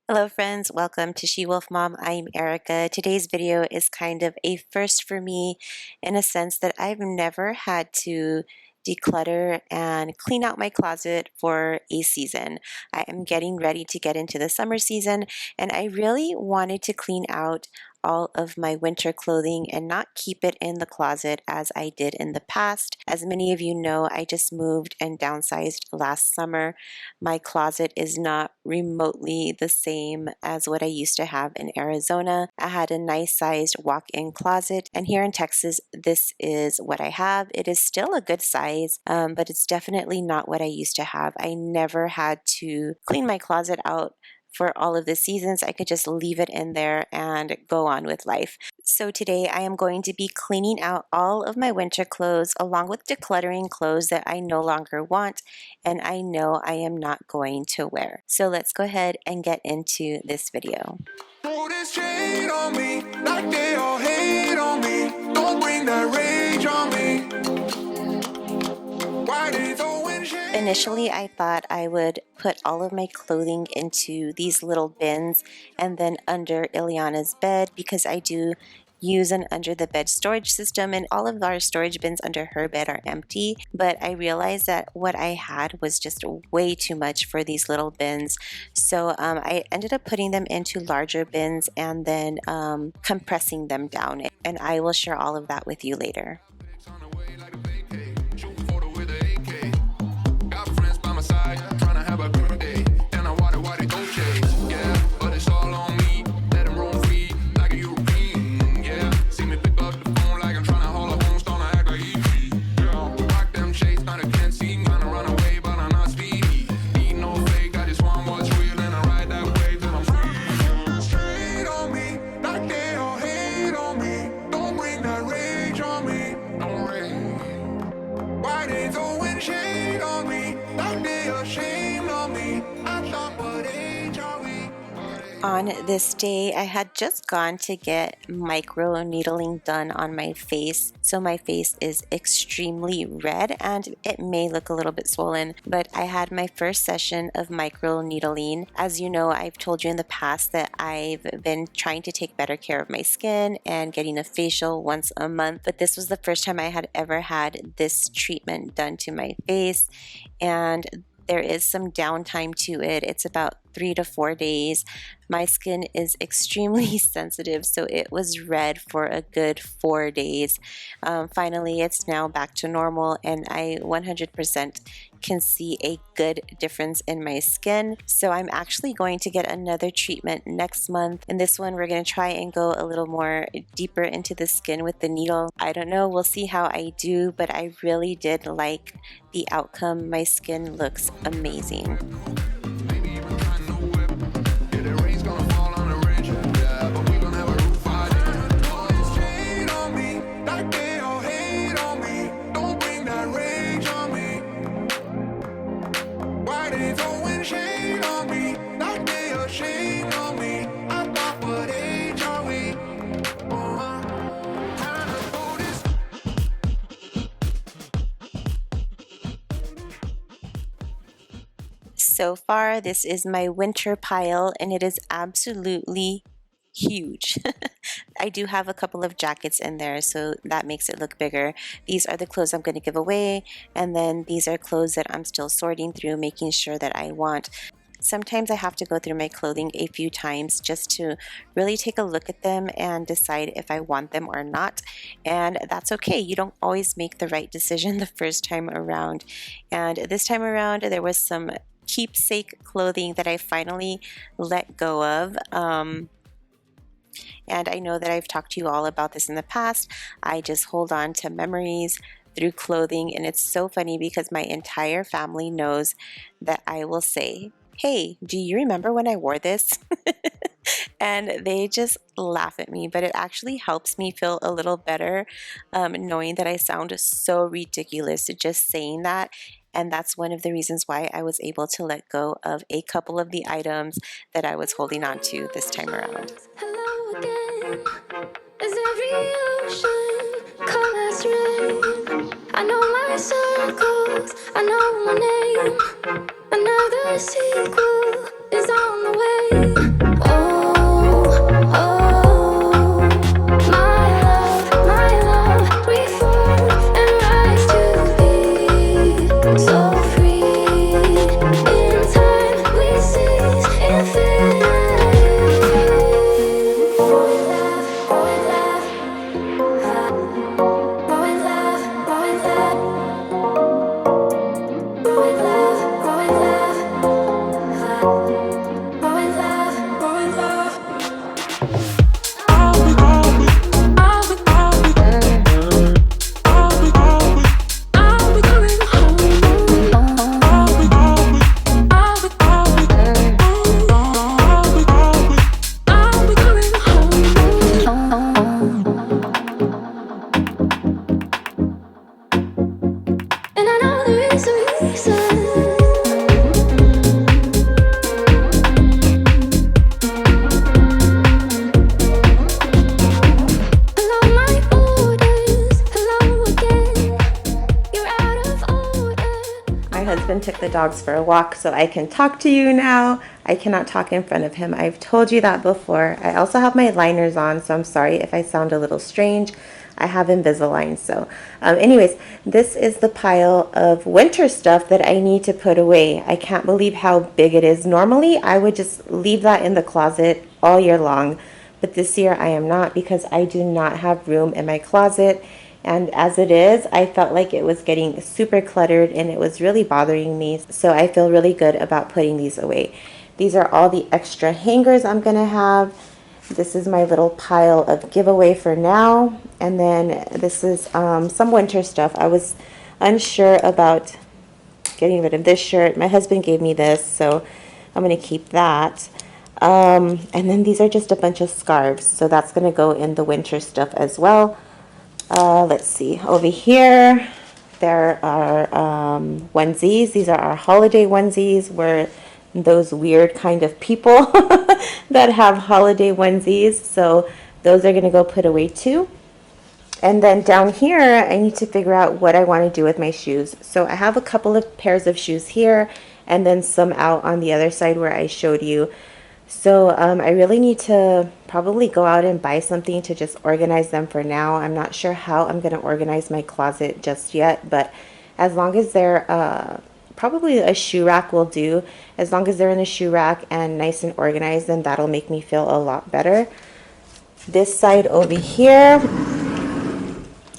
Hello friends, welcome to SheWolfMom. I'm Erica. Today's video is kind of a first for me in a sense that I've never had to declutter and clean out my closet for a season. I am getting ready to get into the summer season and I really wanted to clean out all of my winter clothing and not keep it in the closet as I did in the past. As many of you know, I just moved and downsized last summer. My closet is not remotely the same as what I used to have in Arizona. I had a nice sized walk-in closet, and here in Texas, this is what I have. It is still a good size, but it's definitely not what I used to have. I never had to clean my closet out for all of the seasons. I could just leave it in there and go on with life. So today I am going to be cleaning out all of my winter clothes along with decluttering clothes that I no longer want and I know I am not going to wear. So let's go ahead and get into this video. Throw this shade on me, like they all hate on me. Don't bring that rage on me. Why they throwing shade? Initially, I thought I would put all of my clothing into these little bins and then under Ileana's bed because I do use an under the bed storage system and all of our storage bins under her bed are empty, but I realized that what I had was just way too much for these little bins. So I ended up putting them into larger bins and then compressing them down, and I will share all of that with you later. On this day, I had just gone to get micro needling done on my face. So my face is extremely red and it may look a little bit swollen, but I had my first session of micro needling. As you know, I've told you in the past that I've been trying to take better care of my skin and getting a facial once a month, but this was the first time I had ever had this treatment done to my face, and there is some downtime to it. It's about 3 to 4 days. My skin is extremely sensitive, so it was red for a good 4 days. Finally, it's now back to normal, and I 100% can see a good difference in my skin. So I'm actually going to get another treatment next month. And this one, we're going to try and go a little more deeper into the skin with the needle. I don't know, we'll see how I do, but I really did like the outcome. My skin looks amazing. So far, this is my winter pile and it is absolutely huge. I do have a couple of jackets in there, so that makes it look bigger. These are the clothes I'm going to give away, and then these are clothes that I'm still sorting through, making sure that I want. Sometimes I have to go through my clothing a few times just to really take a look at them and decide if I want them or not. And that's okay. You don't always make the right decision the first time around. And this time around, there was some keepsake clothing that I finally let go of. And I know that I've talked to you all about this in the past. I just hold on to memories through clothing, and it's so funny because my entire family knows that I will say, "Hey, do you remember when I wore this?" And they just laugh at me, but it actually helps me feel a little better knowing that I sound so ridiculous just saying that. And that's one of the reasons why I was able to let go of a couple of the items that I was holding on to this time around. Hello again. Is every ocean colors rain? I know my circles, I know my name. Another sequel is on the away. Oh, oh, my love, reform and rise to be so free. In time we seize infinity. Going left, going left, going left, going left, going left, going left, going left, going left. I'll be going home. I'll be going home. And I know there is a reason. Hello, my orders. Hello again. You're out of order. My husband took the dogs for a walk, so I can talk to you now. I cannot talk in front of him. I've told you that before. I also have my liners on, so I'm sorry if I sound a little strange. I have Invisalign. So anyways, this is the pile of winter stuff that I need to put away. I can't believe how big it is. Normally, I would just leave that in the closet all year long, but this year I am not because I do not have room in my closet. And as it is, I felt like it was getting super cluttered and it was really bothering me. So I feel really good about putting these away. These are all the extra hangers I'm gonna have. This is my little pile of giveaway for now. And then this is some winter stuff. I was unsure about getting rid of this shirt. My husband gave me this, so I'm gonna keep that. And then these are just a bunch of scarves. So that's gonna go in the winter stuff as well. Let's see, over here, there are onesies. These are our holiday onesies. We're those weird kind of people that have holiday onesies. So those are going to go put away too. And then down here, I need to figure out what I want to do with my shoes. So I have a couple of pairs of shoes here and then some out on the other side where I showed you. So I really need to probably go out and buy something to just organize them for now. I'm not sure how I'm going to organize my closet just yet, but as long as they're probably a shoe rack will do. As long as they're in a shoe rack and nice and organized, then that'll make me feel a lot better. This side over here,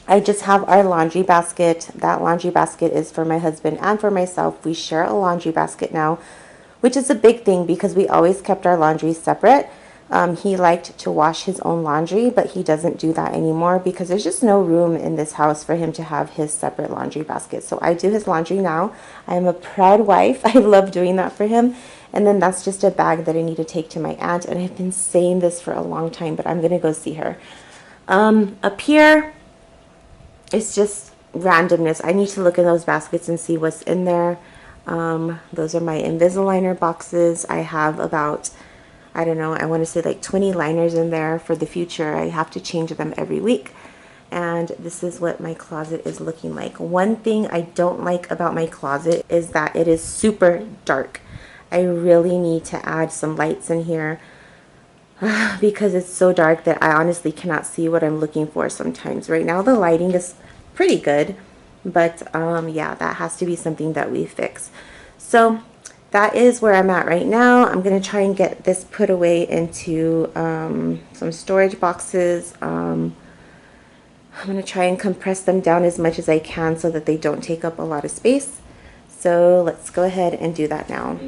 I just have our laundry basket. That laundry basket is for my husband and for myself. We share a laundry basket now, which is a big thing because we always kept our laundry separate. He liked to wash his own laundry, but he doesn't do that anymore because there's just no room in this house for him to have his separate laundry basket. So I do his laundry now. I am a proud wife. I love doing that for him. And then that's just a bag that I need to take to my aunt. And I've been saying this for a long time, but I'm going to go see her. Up here, it's just randomness. I need to look in those baskets and see what's in there. Those are my Invisaligner boxes. I have about, I don't know, I want to say like 20 liners in there for the future. I have to change them every week. And this is what my closet is looking like. One thing I don't like about my closet is that it is super dark. I really need to add some lights in here because it's so dark that I honestly cannot see what I'm looking for sometimes. Right now the lighting is pretty good, but yeah, that has to be something that we fix. So that is where I'm at right now. I'm going to try and get this put away into some storage boxes. I'm going to try and compress them down as much as I can so that they don't take up a lot of space. So let's go ahead and do that now.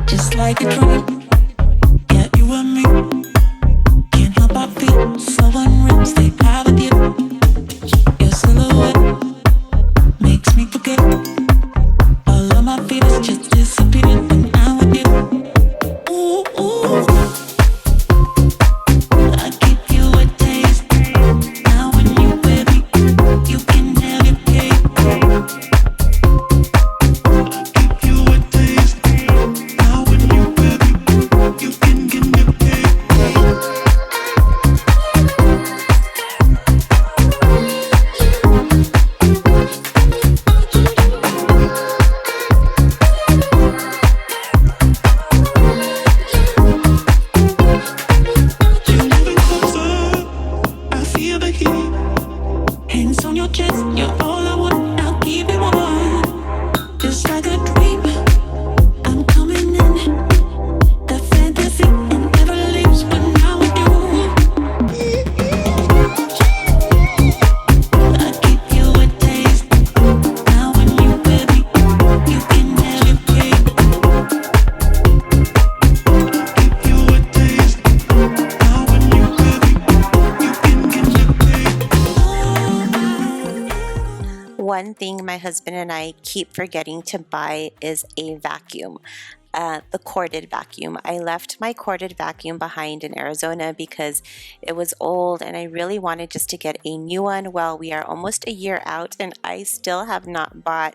Just like a dream, yeah, you and me. Can't help but feel so unreal. Stay out with you. Your silhouette makes me forget all of my fears just disappear when I'm with you. Ooh, ooh. I give you a taste. Now when you with me, you can have your cake. I give something my husband and I keep forgetting to buy is a vacuum. The corded vacuum. I left my corded vacuum behind in Arizona because it was old and I really wanted just to get a new one. Well, we are almost a year out and I still have not bought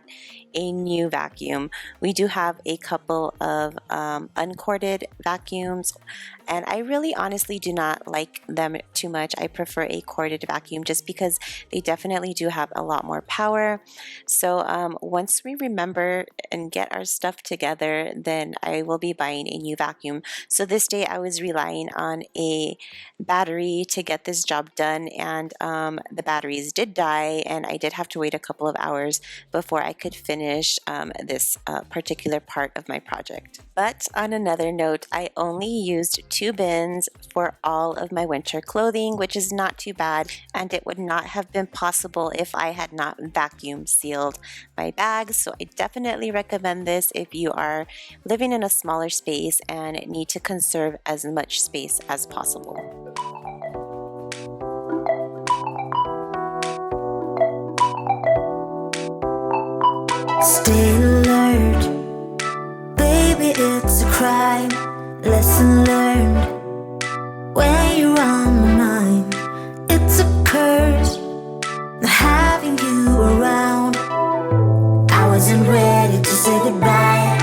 a new vacuum. We do have a couple of uncorded vacuums, and I really honestly do not like them too much. I prefer a corded vacuum just because they definitely do have a lot more power. So once we remember and get our stuff together, then I will be buying a new vacuum. So this day I was relying on a battery to get this job done, and the batteries did die, and I did have to wait a couple of hours before I could finish this particular part of my project. But on another note, I only used 2 bins for all of my winter clothing, which is not too bad, and it would not have been possible if I had not vacuum sealed my bags. So I definitely recommend this if you are living in a smaller space and need to conserve as much space as possible. Stay alert, baby, it's a crime. Lesson learned. When you're on my mind, it's a curse not having you around. I wasn't ready to say goodbye.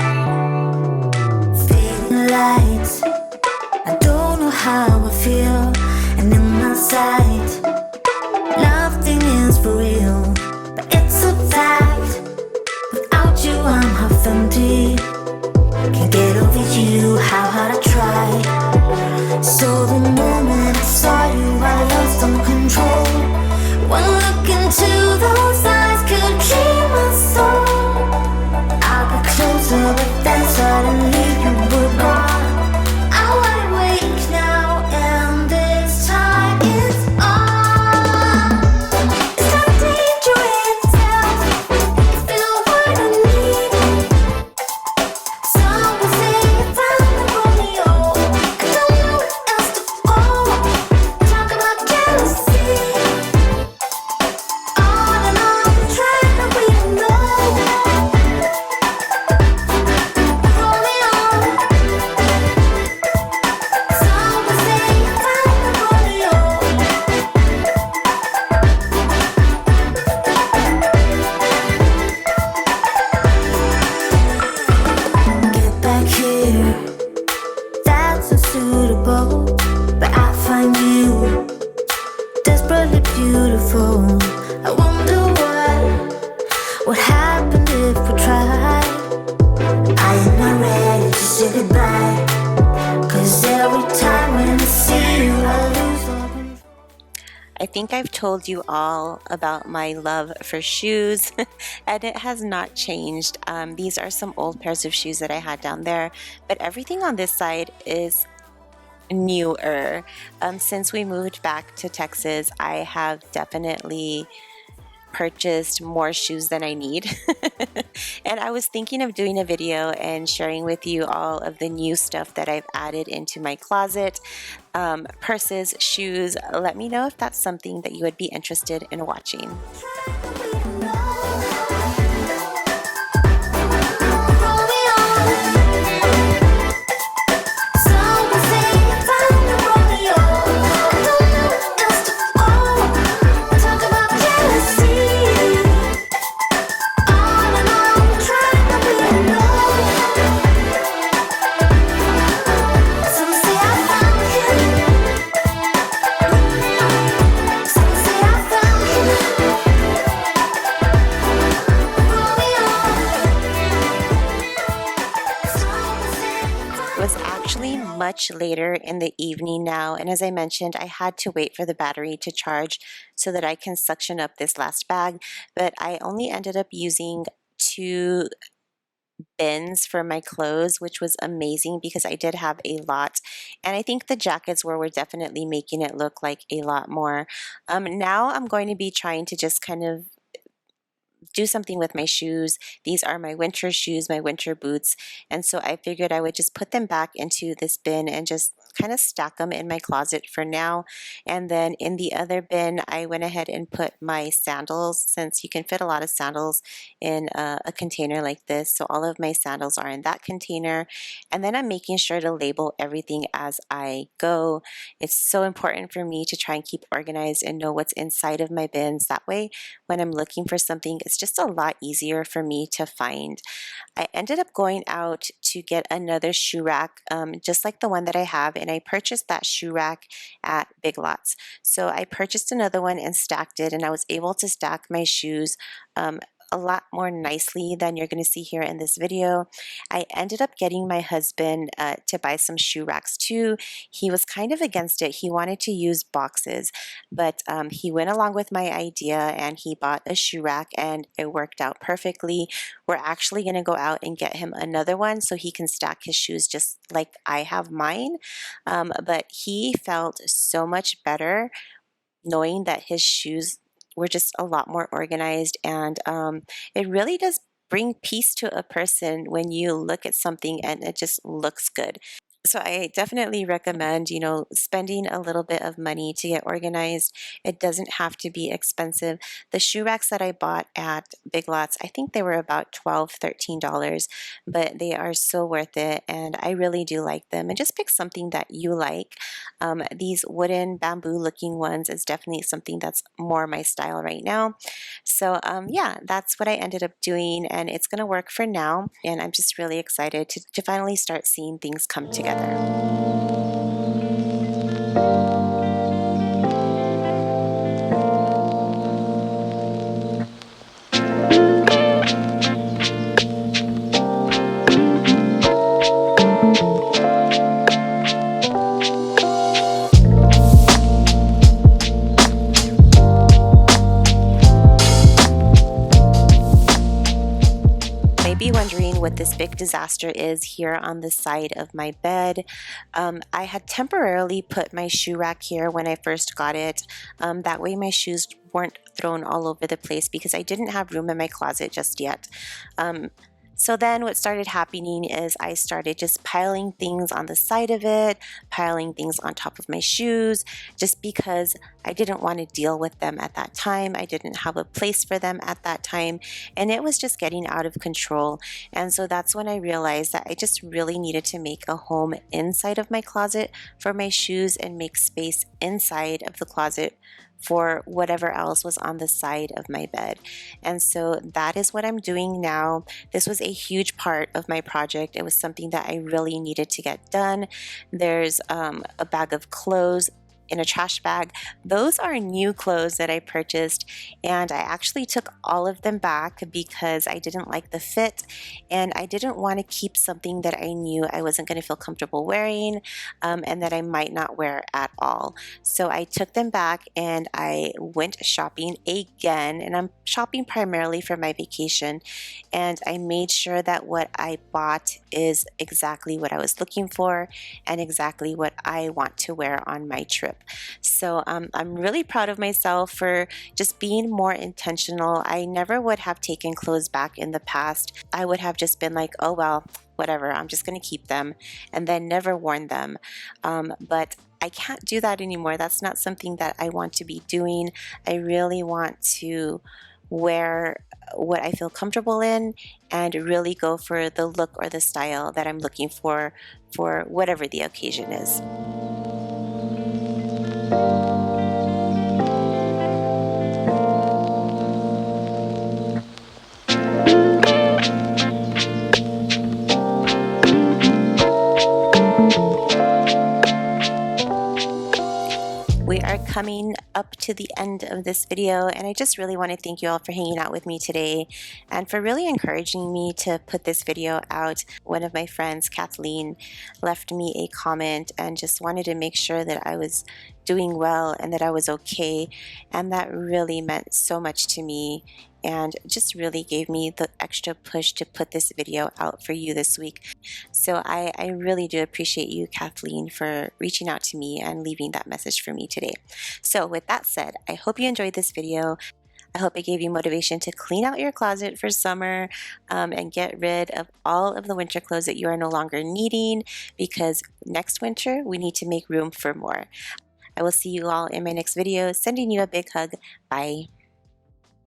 Fading lights, I don't know how I feel, and in my sight, nothing is for real, but it's a fact. Without you, I'm half empty. Can't get over you, how hard I try. So the moment I saw you, I lost all control. One look into those eyes could keep my soul. I got closer, but then suddenly you were gone. I'm wide awake now, and this time is on. It's not danger itself. You feel what I need. Someone say you found the Romeo. I don't know where else to go. Talk about jealousy. On and on, trying to read a note. Romeo. Someone say you found the Romeo. Get back here, that's unsuitable. But I find you desperately beautiful. I wonder what happened if we tried. I am not ready to say goodbye, 'cause every time when I see you, I lose all control. I think I've told you all about my love for shoes, and it has not changed. These are some old pairs of shoes that I had down there, but everything on this side is newer. Since we moved back to Texas, I have definitely purchased more shoes than I need. And I was thinking of doing a video and sharing with you all of the new stuff that I've added into my closet. Purses, shoes. Let me know if that's something that you would be interested in watching. Much later in the evening now, and as I mentioned, I had to wait for the battery to charge so that I can suction up this last bag, but I only ended up using 2 bins for my clothes, which was amazing because I did have a lot, and I think the jackets were definitely making it look like a lot more. Now I'm going to be trying to just kind of do something with my shoes. These are my winter shoes, my winter boots, and so I figured I would just put them back into this bin and just kind of stack them in my closet for now. And then in the other bin, I went ahead and put my sandals, since you can fit a lot of sandals in a container like this. So all of my sandals are in that container. And then I'm making sure to label everything as I go. It's so important for me to try and keep organized and know what's inside of my bins. That way, when I'm looking for something, it's just a lot easier for me to find. I ended up going out to get another shoe rack, just like the one that I have, and I purchased that shoe rack at Big Lots. So I purchased another one and stacked it, and I was able to stack my shoes a lot more nicely than you're going to see here in this video. I ended up getting my husband to buy some shoe racks too. He was kind of against it. He wanted to use boxes, but he went along with my idea and he bought a shoe rack, and it worked out perfectly. We're actually going to go out and get him another one so he can stack his shoes just like I have mine. But he felt so much better knowing that his shoes were just a lot more organized, and it really does bring peace to a person when you look at something and it just looks good. So I definitely recommend, spending a little bit of money to get organized. It doesn't have to be expensive. The shoe racks that I bought at Big Lots, I think they were about $12, $13, but they are so worth it, and I really do like them. And just pick something that you like. These wooden bamboo looking ones is definitely something that's more my style right now. So yeah, that's what I ended up doing, and it's going to work for now, and I'm just really excited to finally start seeing things come together. Maybe wondering what this big disaster is here on the side of my bed. I had temporarily put my shoe rack here when I first got it. That way my shoes weren't thrown all over the place because I didn't have room in my closet just yet. So then what started happening is I started just piling things on the side of it, piling things on top of my shoes, just because I didn't want to deal with them at that time. I didn't have a place for them at that time, and it was just getting out of control. And so that's when I realized that I just really needed to make a home inside of my closet for my shoes and make space inside of the closet for whatever else was on the side of my bed. And so that is what I'm doing now. This was a huge part of my project. It was something that I really needed to get done. There's a bag of clothes in a trash bag. Those are new clothes that I purchased, and I actually took all of them back because I didn't like the fit, and I didn't want to keep something that I knew I wasn't going to feel comfortable wearing, and that I might not wear at all. So I took them back and I went shopping again, and I'm shopping primarily for my vacation, and I made sure that what I bought is exactly what I was looking for and exactly what I want to wear on my trip. So I'm really proud of myself for just being more intentional. I never would have taken clothes back in the past. I would have just been like, oh well, whatever, I'm just going to keep them, and then never worn them. But I can't do that anymore. That's not something that I want to be doing. I really want to wear what I feel comfortable in and really go for the look or the style that I'm looking for whatever the occasion is. We are coming up to the end of this video, and I just really want to thank you all for hanging out with me today and for really encouraging me to put this video out. One of my friends, Kathleen, left me a comment and just wanted to make sure that I was doing well and that I was okay, and that really meant so much to me and just really gave me the extra push to put this video out for you this week. So I really do appreciate you, Kathleen, for reaching out to me and leaving that message for me today. So with that said, I hope you enjoyed this video. I hope it gave you motivation to clean out your closet for summer and get rid of all of the winter clothes that you are no longer needing, because next winter we need to make room for more. I will see you all in my next video. Sending you a big hug. Bye.